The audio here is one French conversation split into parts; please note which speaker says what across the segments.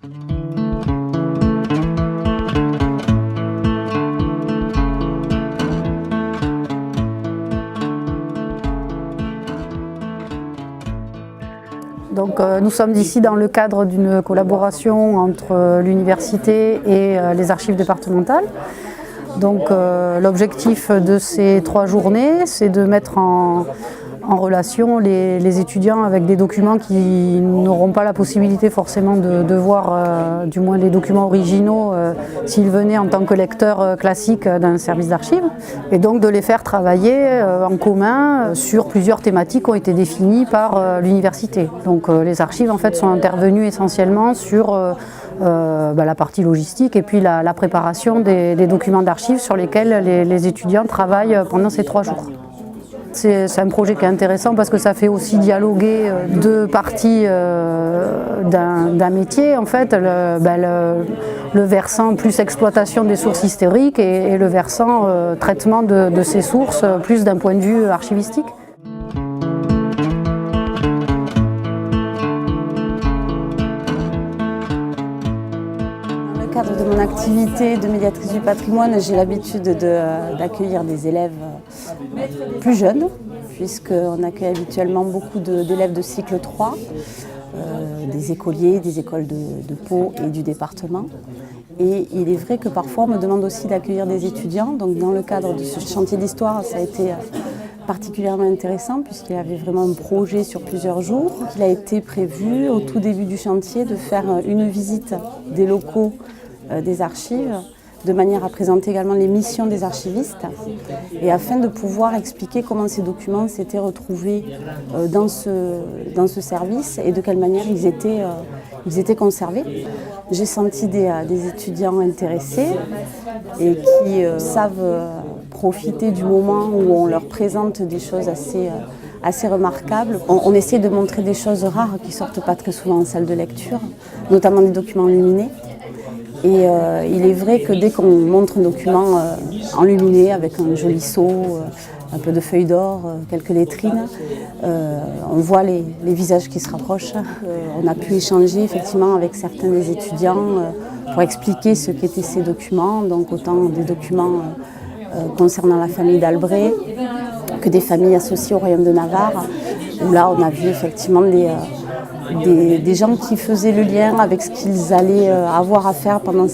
Speaker 1: Donc, nous sommes ici dans le cadre d'une collaboration entre l'université et les archives départementales. Donc, l'objectif de ces 3 journées, c'est de mettre en relation les étudiants avec des documents qui n'auront pas la possibilité forcément de voir, du moins les documents originaux, s'ils venaient en tant que lecteurs classiques d'un service d'archives, et donc de les faire travailler en commun sur plusieurs thématiques qui ont été définies par l'université. Donc les archives en fait sont intervenues essentiellement sur la partie logistique et puis la préparation des documents d'archives sur lesquels les étudiants travaillent pendant ces 3 jours. C'est un projet qui est intéressant parce que ça fait aussi dialoguer 2 parties d'un métier, en fait, le versant plus exploitation des sources historiques et le versant traitement de ces sources plus d'un point de vue archivistique.
Speaker 2: Dans le cadre de mon activité de médiatrice du patrimoine, j'ai l'habitude d'accueillir des élèves plus jeunes, puisqu'on accueille habituellement beaucoup d'élèves de cycle 3, des écoliers, des écoles de Pau et du département. Et il est vrai que parfois on me demande aussi d'accueillir des étudiants. Donc dans le cadre de ce chantier d'histoire, ça a été particulièrement intéressant puisqu'il y avait vraiment un projet sur plusieurs jours. Il a été prévu au tout début du chantier de faire une visite des locaux des archives, de manière à présenter également les missions des archivistes et afin de pouvoir expliquer comment ces documents s'étaient retrouvés dans ce service et de quelle manière ils étaient conservés. J'ai senti des étudiants intéressés et qui savent profiter du moment où on leur présente des choses assez remarquables. On essaie de montrer des choses rares qui ne sortent pas très souvent en salle de lecture, notamment des documents enluminés. Et il est vrai que dès qu'on montre un document enluminé avec un joli sceau, un peu de feuilles d'or, quelques lettrines, on voit les visages qui se rapprochent. On a pu échanger effectivement avec certains des étudiants pour expliquer ce qu'étaient ces documents, donc autant des documents concernant la famille d'Albret que des familles associées au royaume de Navarre, où là on a vu effectivement des gens qui faisaient le lien avec ce qu'ils allaient avoir à faire pendant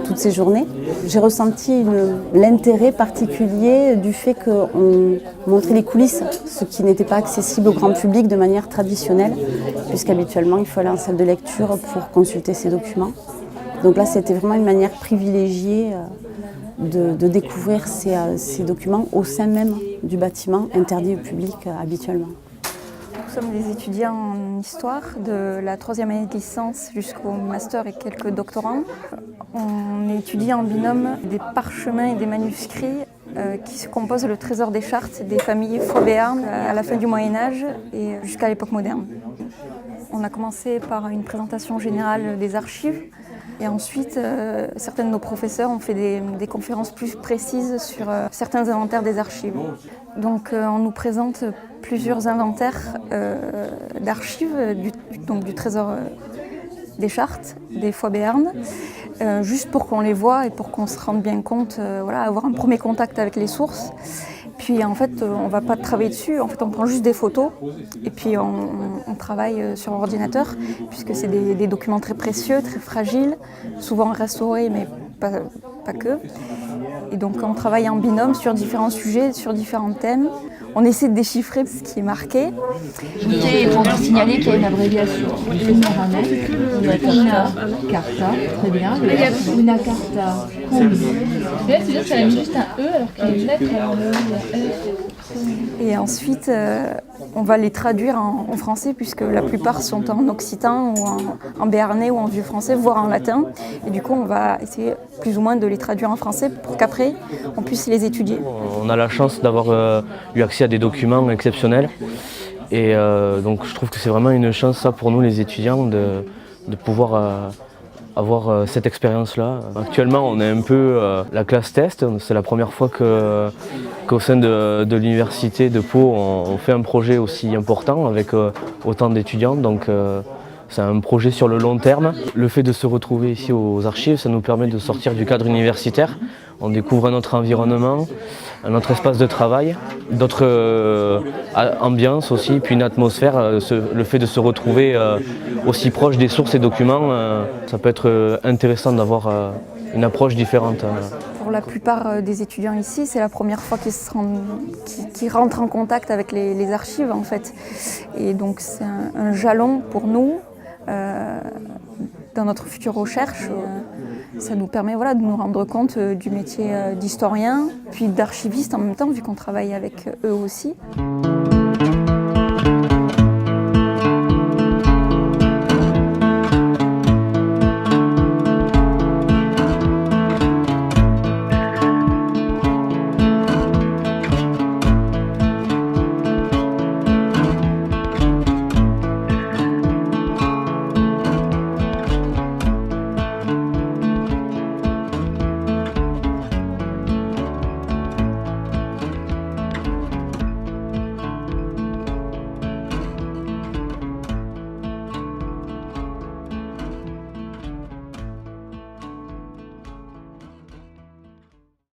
Speaker 2: toutes ces journées. J'ai ressenti l'intérêt particulier du fait qu'on montrait les coulisses, ce qui n'était pas accessible au grand public de manière traditionnelle, puisqu'habituellement il faut aller en salle de lecture pour consulter ces documents. Donc là c'était vraiment une manière privilégiée de découvrir ces documents au sein même du bâtiment interdit au public habituellement.
Speaker 3: Nous sommes des étudiants en histoire de la 3e année de licence jusqu'au master et quelques doctorants. On étudie en binôme des parchemins et des manuscrits qui se composent le trésor des chartes des familles Faux-Béarn à la fin du Moyen-Âge et jusqu'à l'époque moderne. On a commencé par une présentation générale des archives et ensuite certains de nos professeurs ont fait des conférences plus précises sur certains inventaires des archives. Donc on nous présente plusieurs inventaires d'archives du trésor des chartes, des Faux-Béarn, juste pour qu'on les voit et pour qu'on se rende bien compte, avoir un premier contact avec les sources. Puis en fait, on ne va pas travailler dessus, en fait on prend juste des photos et puis on travaille sur ordinateur puisque c'est des documents très précieux, très fragiles, souvent restaurés mais pas que. Et donc on travaille en binôme sur différents sujets, sur différents thèmes. On essaie de déchiffrer ce qui est marqué.
Speaker 4: Et pour vous signaler qu'il y a une abréviation. Una Carta, très bien. Una Carta. C'est-à-dire que ça a mis juste un E alors qu'il y a une lettre avant le E.
Speaker 3: Et ensuite, on va les traduire en français puisque la plupart sont en occitan ou en béarnais ou en vieux français, voire en latin. Et du coup, on va essayer plus ou moins de les traduire en français pour qu'après, on puisse les étudier.
Speaker 5: On a la chance d'avoir eu accès à des documents exceptionnels. Et donc je trouve que c'est vraiment une chance ça, pour nous les étudiants de pouvoir avoir cette expérience-là. Actuellement on est un peu la classe test, c'est la première fois qu'au sein de l'université de Pau on fait un projet aussi important avec autant d'étudiants. Donc C'est un projet sur le long terme. Le fait de se retrouver ici aux archives, ça nous permet de sortir du cadre universitaire. On découvre un autre environnement, un autre espace de travail, d'autres ambiances aussi, puis une atmosphère. Le fait de se retrouver aussi proche des sources et documents, ça peut être intéressant d'avoir une approche différente.
Speaker 3: Pour la plupart des étudiants ici, c'est la première fois qu'ils rentrent en contact avec les archives en fait. Et donc c'est un jalon pour nous dans notre future recherche. Ça nous permet de nous rendre compte du métier d'historien, puis d'archiviste en même temps, vu qu'on travaille avec eux aussi.